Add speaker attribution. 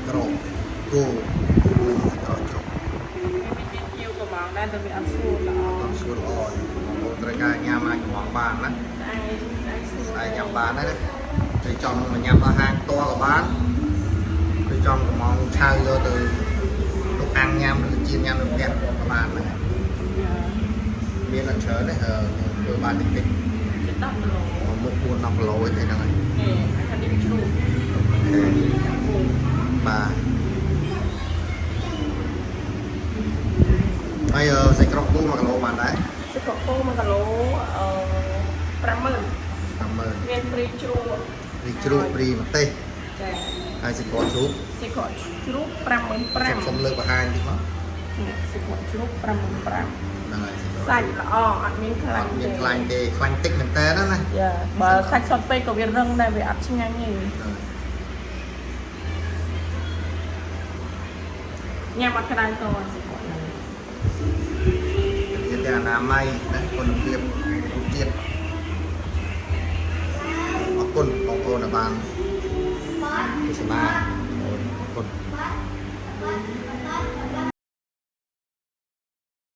Speaker 1: ក្រោកគោក្រោកជ្រុក
Speaker 2: មានnhiều của món đây tôi bị ăn xua là
Speaker 1: អត់ស្រួលល្អបងត្រូវការញ៉ាំអាចកំងបានណា ស្អែកញ៉ាំបានណាទៅចំមកញ៉ាំដល់ហាងតក៏បានទៅចំកំងឆៅយកទៅលោកអាំងញ៉ាំឬជៀនញ៉ាំនៅផ្ទះក៏បានដែរមានអត់ច្រើនទេធ្វើបានតិចតិច
Speaker 2: chết đắp rồi
Speaker 1: មុខ4-10គីឡូទេហ្នឹងហើយ
Speaker 2: nè anh đi chụp
Speaker 1: បាទហើយសាច់ក្រកគូ1គីឡូបានដែរ
Speaker 2: sẽ có cô mà cả lố 50,000
Speaker 1: 50000
Speaker 2: nguyên free chụp
Speaker 1: រីជ្រូកព្រីម្ទេស
Speaker 2: ចា
Speaker 1: ហើយសាច់ក្រកជ្រូក
Speaker 2: sẽ có chụp 55,000
Speaker 1: ខ្ញុំលើកបង្ហាញតិចមក
Speaker 2: sẽ có chụp 55,000
Speaker 1: ហ្នឹងហើយ
Speaker 2: sạch là ăn miếng
Speaker 1: ខ្លាញ់
Speaker 2: khăn
Speaker 1: មានខ្លាញ់ទេខ្លាញ់តិចមែនតើណា
Speaker 2: dạ bà sạch sọt pe của viên rừng này bị ăn nhanh nhỉ nhà mặt cái này còn sẽ có
Speaker 1: មានតែអនាម័យណាគុណភាពរូបជាតិអរគុណបងប្អូនដែលបានទស្សនា